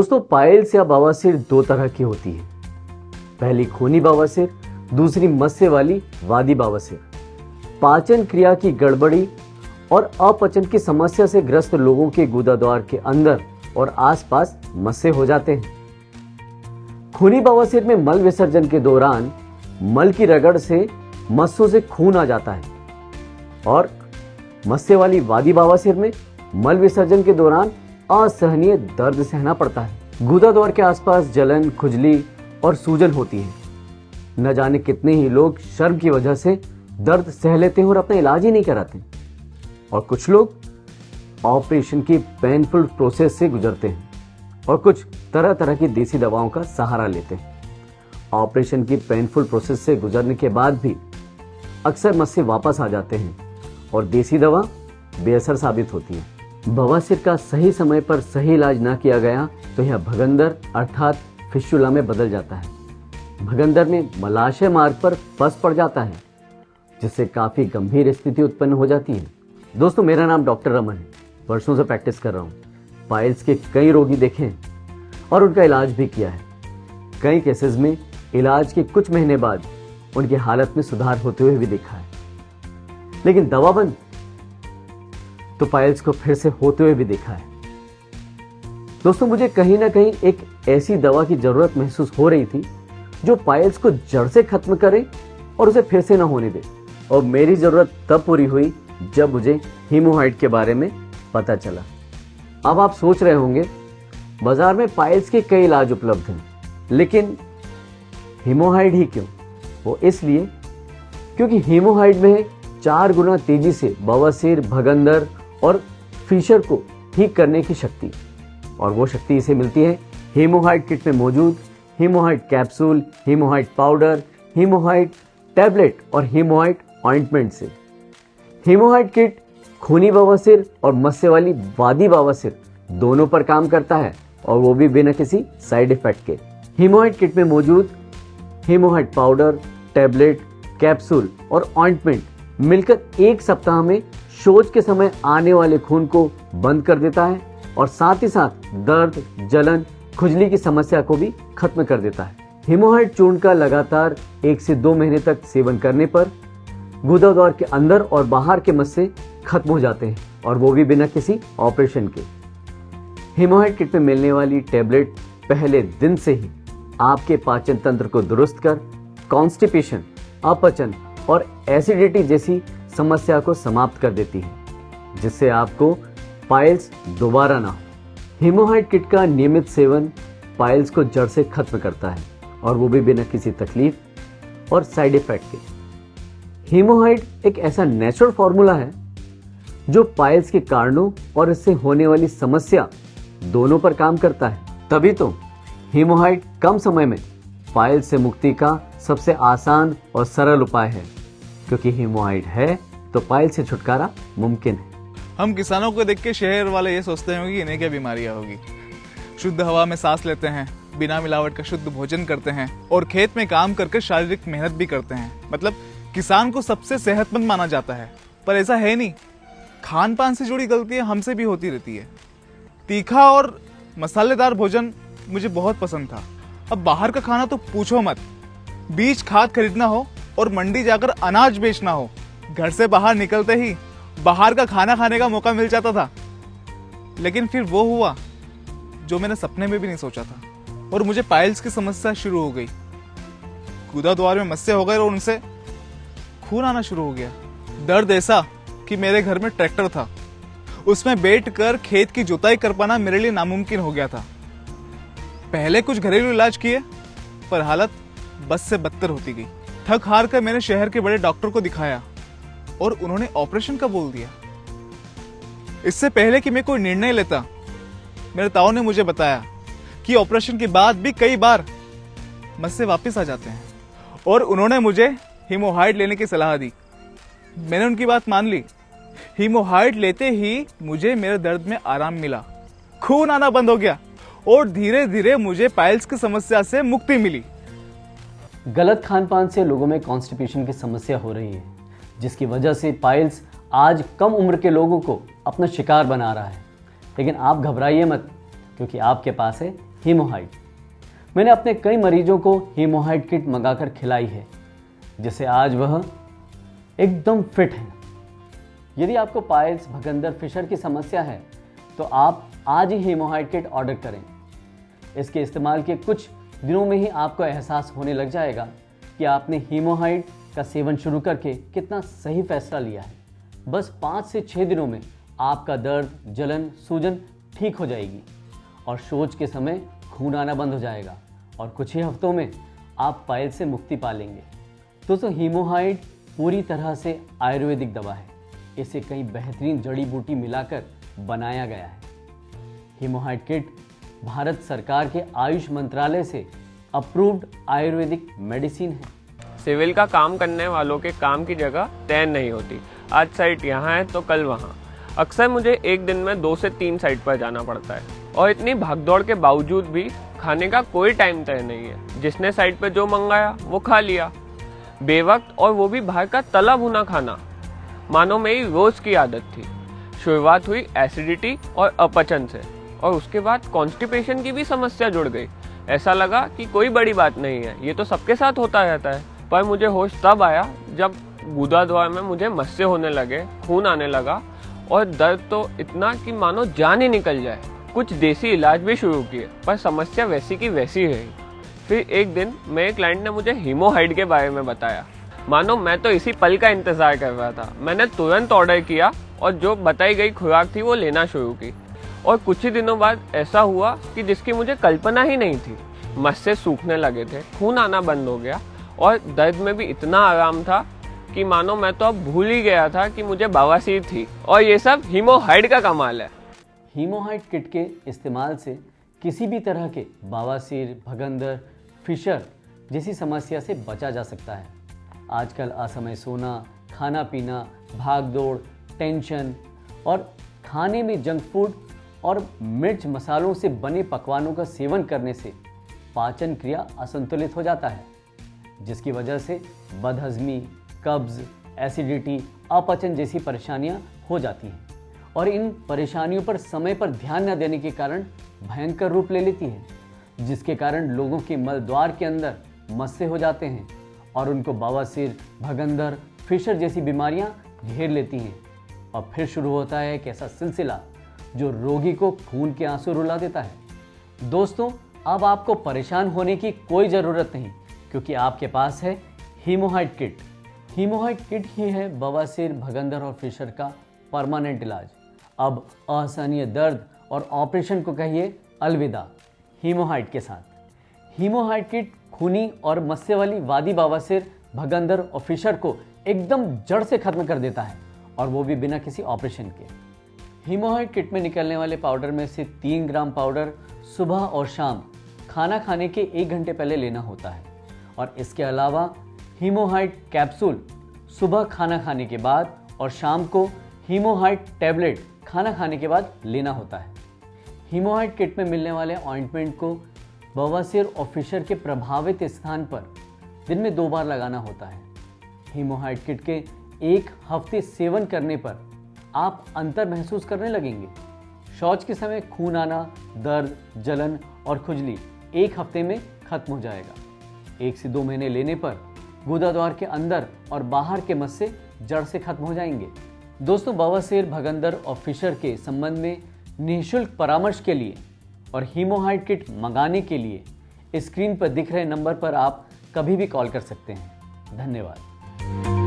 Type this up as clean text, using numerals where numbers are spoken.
दोस्तों, पाइल्स या बवासीर दो तरह की होती है। पहली खूनी बवासीर, दूसरी मस्से वाली वादी बवासीर। पाचन क्रिया की गड़बड़ी और अपचन की समस्या से ग्रस्त लोगों के गुदाद्वार के अंदर और आसपास मस्से हो जाते हैं। खूनी बवासीर में मल विसर्जन के दौरान मल की रगड़ से मस्सों से खून आ जाता है और मस्से वाली वादी बवासीर में मल विसर्जन के दौरान असहनीय दर्द सहना पड़ता है। गुदाद्वार के आसपास जलन, खुजली और सूजन होती है। न जाने कितने ही लोग शर्म की वजह से दर्द सह लेते हैं और अपना इलाज ही नहीं कराते, और कुछ लोग ऑपरेशन की पेनफुल प्रोसेस से गुजरते हैं और कुछ तरह तरह की देसी दवाओं का सहारा लेते हैं। ऑपरेशन की पेनफुल प्रोसेस से गुजरने के बाद भी अक्सर मस्से वापस आ जाते हैं और देसी दवा बेअसर साबित होती है। बवासीर का सही समय पर सही इलाज ना किया गया तो यह भगंदर अर्थात फिस्टुला में बदल जाता है। भगंदर में मलाशय मार्ग पर पस पड़ जाता है, जिससे काफी गंभीर स्थिति उत्पन्न हो जाती है। दोस्तों, मेरा नाम डॉक्टर रमन है। वर्षों से प्रैक्टिस कर रहा हूँ। पाइल्स के कई रोगी देखे हैं और उनका इलाज भी किया है। कई केसेस में इलाज के कुछ महीने बाद उनकी हालत में सुधार होते हुए भी देखा है। लेकिन दवा बंद तो पाइल्स को फिर से होते हुए भी देखा है। दोस्तों, मुझे कहीं ना कहीं एक ऐसी दवा की जरूरत महसूस हो रही थी जो पाइल्स को जड़ से खत्म करे और उसे फिर से ना होने दे। और मेरी जरूरत तब पूरी हुई जब मुझे हीमोहाइड के बारे में पता चला। अब आप सोच रहे होंगे, बाजार में पाइल्स के कई इलाज उपलब्ध हैं, लेकिन हीमोहाइड ही क्यों? वो इसलिए क्योंकि हीमोहाइड में 4 गुना तेजी से बवासीर, भगंदर और फिशर को ठीक करने की शक्ति, और वो शक्ति इसे मिलती है हीमोहाइड किट में मौजूद हीमोहाइड कैप्सूल, हीमोहाइड पाउडर, हीमोहाइड टैबलेट और हीमोहाइड ऑइंटमेंट से। हीमोहाइड किट खूनी बवासीर और मस्से वाली वादी बवासीर दोनों पर काम करता है, और वो भी बिना किसी साइड इफेक्ट के। हीमोहाइड किट में मौजूद हीमोहाइड पाउडर, टैबलेट, कैप्सूल और ऑइंटमेंट मिलकर 1 सप्ताह में शौच के समय आने वाले खून को बंद कर देता है और साथ ही साथ दर्द, जलन, खुजली की समस्या को भी खत्म कर देता है। हीमोहाइड चूर्ण का लगातार 1 से 2 महीने तक सेवन करने पर गुदाद्वार के अंदर और बाहर के मस्से खत्म हो जाते हैं, और वो भी बिना किसी ऑपरेशन के। हीमोहाइड किट में मिलने वाली टैबलेट पहले दिन से ही आपके पाचन तंत्र को दुरुस्त कर कॉन्स्टिपेशन, अपचन और एसिडिटी जैसी समस्या को समाप्त कर देती है, जिससे आपको पाइल्स दोबारा ना हो। हीमोहाइड किट का नियमित सेवन पाइल्स को जड़ से खत्म करता है, और वो भी बिना किसी तकलीफ और साइड इफेक्ट के। हीमोहाइड एक ऐसा नेचुरल फॉर्मूला है जो पाइल्स के कारणों और इससे होने वाली समस्या दोनों पर काम करता है। तभी तो हीमोहाइड कम समय में पाइल्स से मुक्ति का सबसे आसान और सरल उपाय है, क्योंकि हीमोहाइड है तो पाइल्स से छुटकारा मुमकिन है। हम किसानों को देख के शहर वाले ये सोचते होंगे कि इन्हें क्या बीमारियां होगी। शुद्ध हवा में सांस लेते हैं, बिना मिलावट का शुद्ध भोजन करते हैं और खेत में काम करके शारीरिक मेहनत भी करते हैं। मतलब किसान को सबसे सेहतमंद माना जाता है, पर ऐसा है नहीं। खान पान से जुड़ी गलतियां हमसे भी होती रहती है। तीखा और मसालेदार भोजन मुझे बहुत पसंद था। अब बाहर का खाना तो पूछो मत। बीज खाद खरीदना हो और मंडी जाकर अनाज बेचना हो, घर से बाहर निकलते ही बाहर का खाना खाने का मौका मिल जाता था। लेकिन फिर वो हुआ जो मैंने सपने में भी नहीं सोचा था, और मुझे पाइल्स की समस्या शुरू हो गई। गुदाद्वार में मस्से हो गए और उनसे खून आना शुरू हो गया। दर्द ऐसा कि मेरे घर में ट्रैक्टर था, उसमें बैठकर खेत की जुताई कर पाना मेरे लिए नामुमकिन हो गया था। पहले कुछ घरेलू इलाज किए, पर हालत बस से बदतर होती गई। थक हार कर मैंने शहर के बड़े डॉक्टर को दिखाया और उन्होंने ऑपरेशन का बोल दिया। इससे पहले कि मैं कोई निर्णय लेता, मेरे ताऊ ने मुझे बताया कि ऑपरेशन के बाद भी कई बार मस्से वापस आ जाते हैं, और उन्होंने मुझे हीमोहाइड लेने की सलाह दी। मैंने उनकी बात मान ली। हीमोहाइड लेते ही मुझे मेरे दर्द में आराम मिला, खून आना बंद हो गया और धीरे धीरे मुझे पाइल्स की समस्या से मुक्ति मिली। गलत खान पान से लोगों में कॉन्स्टिपेशन की समस्या हो रही है, जिसकी वजह से पाइल्स आज कम उम्र के लोगों को अपना शिकार बना रहा है। लेकिन आप घबराइए मत, क्योंकि आपके पास है हीमोहाइड। मैंने अपने कई मरीजों को हीमोहाइड किट मंगाकर खिलाई है, जिससे आज वह एकदम फिट हैं। यदि आपको पाइल्स, भगंदर, फिशर की समस्या है तो आप आज ही हीमोहाइड किट ऑर्डर करें। इसके इस्तेमाल के कुछ दिनों में ही आपको एहसास होने लग जाएगा कि आपने हीमोहाइड का सेवन शुरू करके कितना सही फैसला लिया है। बस 5 से 6 दिनों में आपका दर्द, जलन, सूजन ठीक हो जाएगी और शौच के समय खून आना बंद हो जाएगा और कुछ ही हफ्तों में आप पाइल्स से मुक्ति पा लेंगे। दोस्तों, हीमोहाइड पूरी तरह से आयुर्वेदिक दवा है। इसे कई बेहतरीन जड़ी बूटी मिलाकर बनाया गया है। हीमोहाइड किट भारत सरकार के आयुष मंत्रालय से अप्रूव्ड आयुर्वेदिक मेडिसिन है। सिविल का काम करने वालों के काम की जगह तय नहीं होती। आज साइट यहाँ है तो कल वहाँ। अक्सर मुझे एक दिन में 2 से 3 साइट पर जाना पड़ता है और इतनी भागदौड़ के बावजूद भी खाने का कोई टाइम तय नहीं है। जिसने साइट पर जो मंगाया वो खा लिया बेवक्त, और वो भी बाहर का तला भुना खाना। मानो मेरी रोज की आदत थी। शुरुआत हुई एसिडिटी और अपचन से और उसके बाद कॉन्स्टिपेशन की भी समस्या जुड़ गई। ऐसा लगा कि कोई बड़ी बात नहीं है, ये तो सबके साथ होता रहता है। पर मुझे होश तब आया जब गुदाद्वार में मुझे मस्से होने लगे, खून आने लगा और दर्द तो इतना कि मानो जान ही निकल जाए। कुछ देसी इलाज भी शुरू किए पर समस्या वैसी की वैसी रही। फिर एक दिन मेरे क्लाइंट ने मुझे हीमोहाइड के बारे में बताया। मानो मैं तो इसी पल का इंतजार कर रहा था। मैंने तुरंत ऑर्डर किया और जो बताई गई खुराक थी वो लेना शुरू की और कुछ ही दिनों बाद ऐसा हुआ कि जिसकी मुझे कल्पना ही नहीं थी। मस्से सूखने लगे थे, खून आना बंद हो गया और दर्द में भी इतना आराम था कि मानो मैं तो अब भूल ही गया था कि मुझे बवासीर थी। और ये सब हीमोहाइड का कमाल है। हीमोहाइड किट के इस्तेमाल से किसी भी तरह के बवासीर, भगंदर, फिशर जैसी समस्या से बचा जा सकता है। आजकल असमय सोना, खाना पीना, भाग दौड़, टेंशन और खाने में जंक फूड और मिर्च मसालों से बने पकवानों का सेवन करने से पाचन क्रिया असंतुलित हो जाता है, जिसकी वजह से बदहजमी, कब्ज, एसिडिटी, अपचन जैसी परेशानियां हो जाती हैं और इन परेशानियों पर समय पर ध्यान न देने के कारण भयंकर रूप ले लेती है, जिसके कारण लोगों के मल द्वार के अंदर मस्से हो जाते हैं और उनको बवासीर, भगंदर, फिशर जैसी बीमारियां घेर लेती हैं। और फिर शुरू होता है एक ऐसा सिलसिला जो रोगी को खून के आंसू रुला देता है। दोस्तों, अब आपको परेशान होने की कोई ज़रूरत नहीं, क्योंकि आपके पास है हीमोहाइड किट। हीमोहाइड किट ही है बवासीर, भगंदर और फिशर का परमानेंट इलाज। अब असहनीय दर्द और ऑपरेशन को कहिए अलविदा हीमोहाइड के साथ। हीमोहाइड किट खूनी और मस्से वाली वादी बवासीर, भगंदर और फिशर को एकदम जड़ से खत्म कर देता है, और वो भी बिना किसी ऑपरेशन के। हीमोहाइड किट में निकलने वाले पाउडर में से 3 ग्राम पाउडर सुबह और शाम खाना खाने के 1 घंटे पहले लेना होता है, और इसके अलावा हीमोहाइड कैप्सूल सुबह खाना खाने के बाद और शाम को हीमोहाइड टैबलेट खाना खाने के बाद लेना होता है। हीमोहाइड किट में मिलने वाले ऑइंटमेंट को बवासीर और फिशर के प्रभावित स्थान पर दिन में 2 बार लगाना होता है। हीमोहाइड किट के 1 हफ्ते सेवन करने पर आप अंतर महसूस करने लगेंगे। शौच के समय खून आना, दर्द, जलन और खुजली 1 हफ्ते में खत्म हो जाएगा। 1 से 2 महीने लेने पर गुदाद्वार के अंदर और बाहर के मस्से जड़ से खत्म हो जाएंगे। दोस्तों, बवासीर, भगंदर और फिशर के संबंध में निःशुल्क परामर्श के लिए और हीमोहाइड किट मंगाने के लिए स्क्रीन पर दिख रहे नंबर पर आप कभी भी कॉल कर सकते हैं। धन्यवाद।